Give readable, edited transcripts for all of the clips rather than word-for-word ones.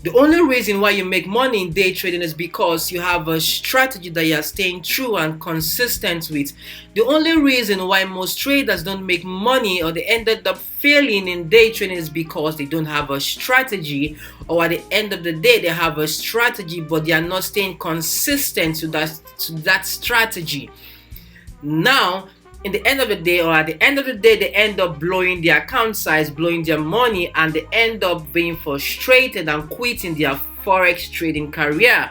The only reason why you make money in day trading is because you have a strategy that you are staying true and consistent with. The only reason why most traders don't make money or they ended up failing in day trading is because they don't have a strategy, or at the end of the day they have a strategy but they are not staying consistent to that strategy. Now, in the end of the day, or at the end of the day, they end up blowing their account size, blowing their money, and they end up being frustrated and quitting their forex trading career.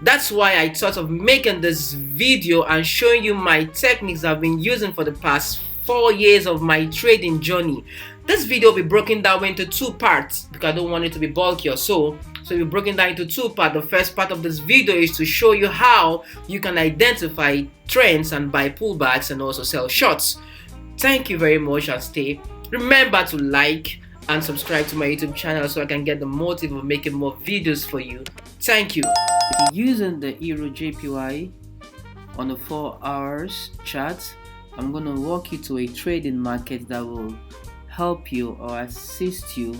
That's why I thought of making this video and showing you my techniques I've been using for the past 4 years of my trading journey. This video will be broken down into 2 parts because I don't want it to be bulky or so we're broken down into 2 parts. The first part of this video is to show you how you can identify trends and buy pullbacks and also sell shorts. Thank you very much and stay. Remember to like and subscribe to my YouTube channel so I can get the motive of making more videos for you. Thank you. If you're using the Euro JPY on the 4 hours chart, I'm going to walk you to a trading market that will help you or assist you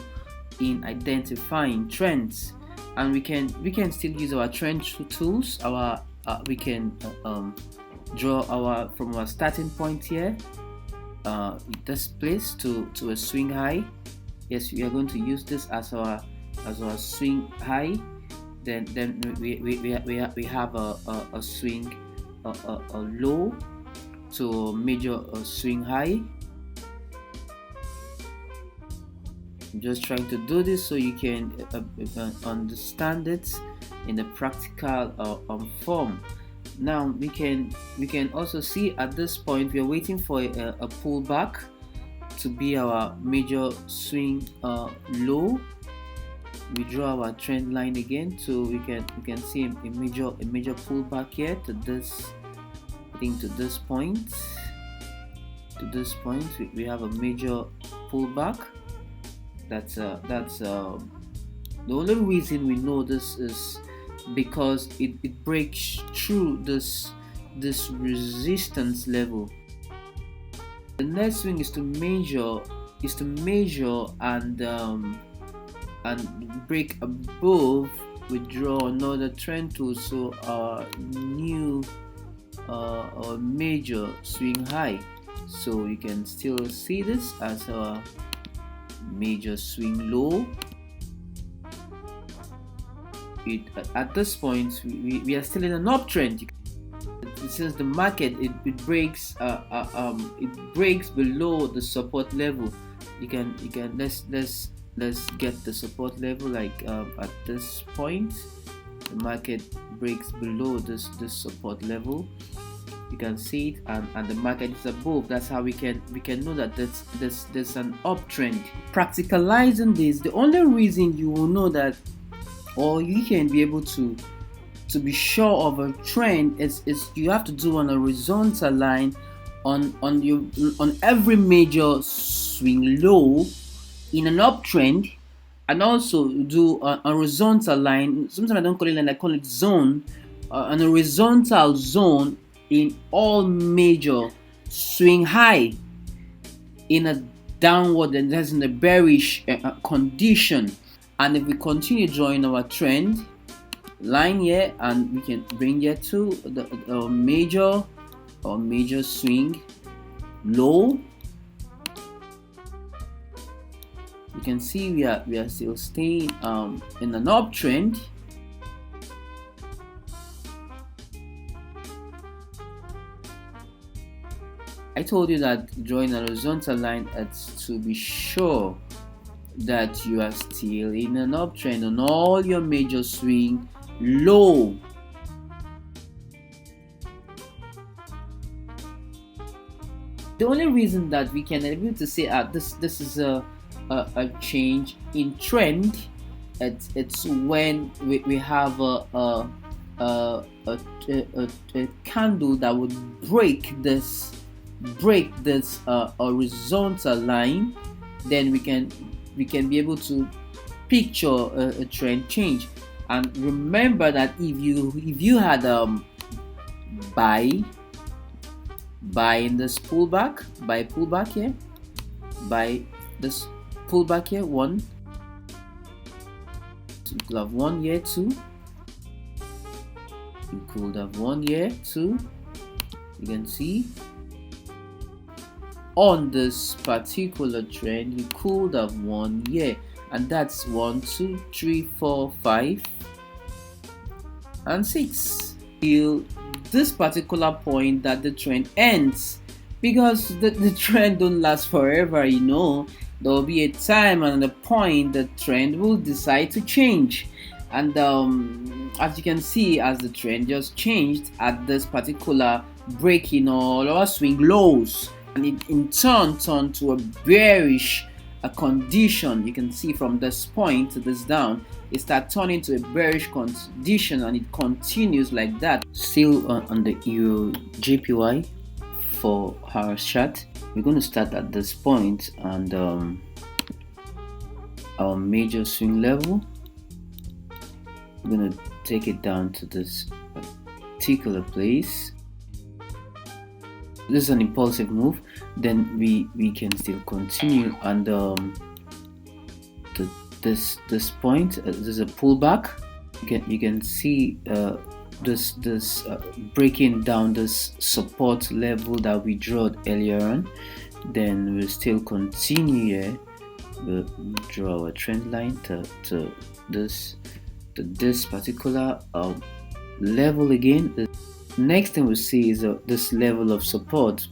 in identifying trends. And we can still use our trend tools. We can draw from our starting point here, this place to a swing high. Yes, we are going to use this as our swing high. Then we have a swing a low to major swing high. I'm just trying to do this so you can understand it in the practical form. Now we can also see at this point we are waiting for a pullback to be our major swing low. We draw our trend line again, so we can see a major pullback here to this. I think to this point. To this point, we have a major pullback. That's the only reason we know this is because it breaks through this resistance level. The next thing is to measure and break above. We draw another trend tool, so our new or major swing high. So you can still see this as a major swing low. At this point we are still in an uptrend. Since the market it breaks below the support level, let's get the support level, like at this point the market breaks below this support level. You can see it, and the market is above. That's how we can know that there's an uptrend. Practicalizing this, the only reason you will know that, or you can be able to be sure of a trend, is you have to do on a horizontal line on every major swing low in an uptrend, and also do a horizontal line. Sometimes I don't call it line, I call it zone, an horizontal zone in all major swing high in a downward, and that's in a bearish condition. And if we continue drawing our trend line here, and we can bring it to the major swing low, you can see we are still staying in an uptrend. I told you that drawing a horizontal line is to be sure that you are still in an uptrend on all your major swing low. The only reason that we can be able to say this is a change in trend, it's when we have a candle that would break this horizontal line. Then we can be able to picture a trend change. And remember that if you had buy in this pullback, buy pullback here, buy this pullback here, 1, You could have 1 year too. You could have 1 year too. You can see on this particular trend, you could have 1 year, and that's 1, 2, 3, 4, 5, and 6 till this particular point that the trend ends, because the trend don't last forever. You know, there will be a time and a point the trend will decide to change, and as you can see, as the trend just changed at this particular breaking or lower swing lows, and it in turn turned to a bearish condition. You can see from this point to this down, it starts turning to a bearish condition, and it continues like that. Still on the Euro JPY 4-hour chart, we're going to start at this point, and our major swing level, we're going to take it down to this particular place. This is an impulsive move, then we can still continue, and this point, this is a pullback. You can see this breaking down this support level that we drew earlier on. Then we'll still continue here. We'll draw a trend line to this particular level again. The next thing we see is this level of support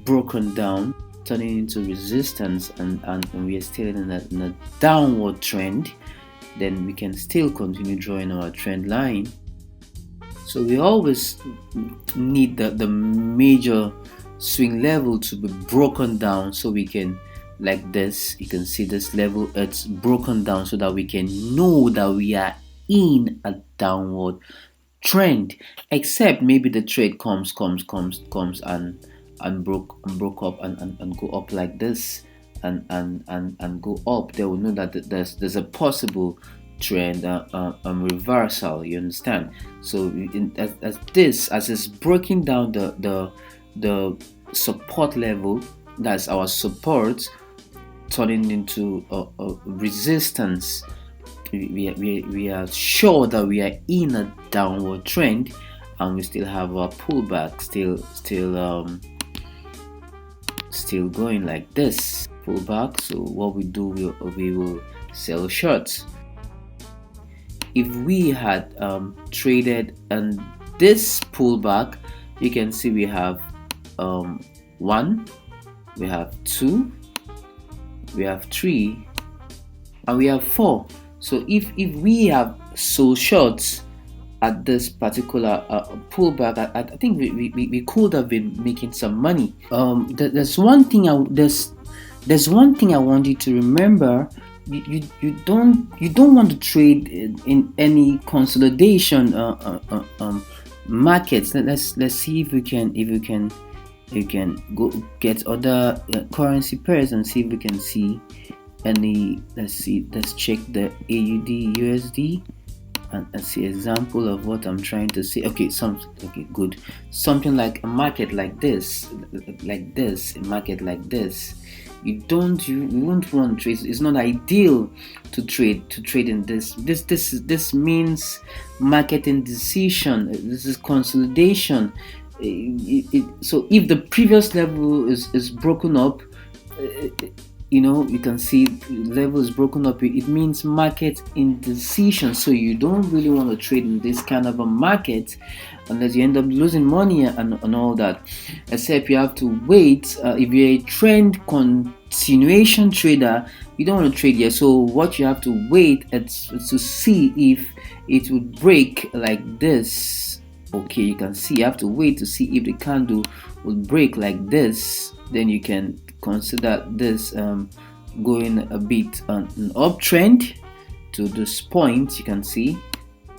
broken down, turning into resistance, and we are still in a downward trend. Then we can still continue drawing our trend line. So we always need the major swing level to be broken down, so we can, like this, you can see this level, it's broken down, so that we can know that we are in a downward trend. Except maybe the trade comes and broke up and go up like this, and go up. They will know that there's a possible trend reversal. You understand? So as it's breaking down the support level, that's our support, turning into a resistance, we are sure that we are in a downward trend, and we still have a pullback, still going like this, pullback. So what we do, we will sell shorts. If we had traded and this pullback, you can see we have 1, we have 2, we have 3, and we have 4. So if we have sold shorts at this particular pullback, I think we could have been making some money. There's one thing I want you to remember. You don't want to trade in any consolidation markets. Let's see if we can go get other currency pairs and see if we can see any. Let's check the AUD USD and see example of what I'm trying to say. Okay, good. Something like a market like this, a market like this. You won't want to trade. It's not ideal to trade in this. This means market indecision. This is consolidation. So if the previous level is broken up, you can see level is broken up. It means market indecision. So you don't really want to trade in this kind of a market, unless you end up losing money and all that. Except you have to wait. If you're a trend continuation trader, you don't want to trade yet. So what you have to wait is to see if it would break like this. Okay, you can see, you have to wait to see if the candle will break like this. Then you can consider this going a bit on an uptrend to this point. You can see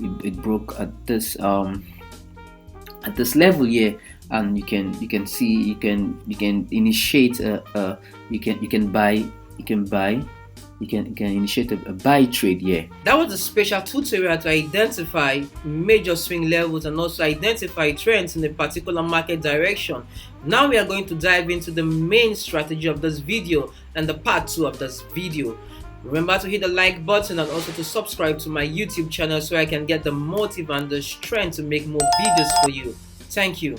it broke at this level here, and you can see you can initiate you can initiate a buy trade here. That was a special tutorial to identify major swing levels and also identify trends in a particular market direction. Now we are going to dive into the main strategy of this video and the part 2 of this video. Remember to hit the like button and also to subscribe to my YouTube channel so I can get the motive and the strength to make more videos for you. Thank you.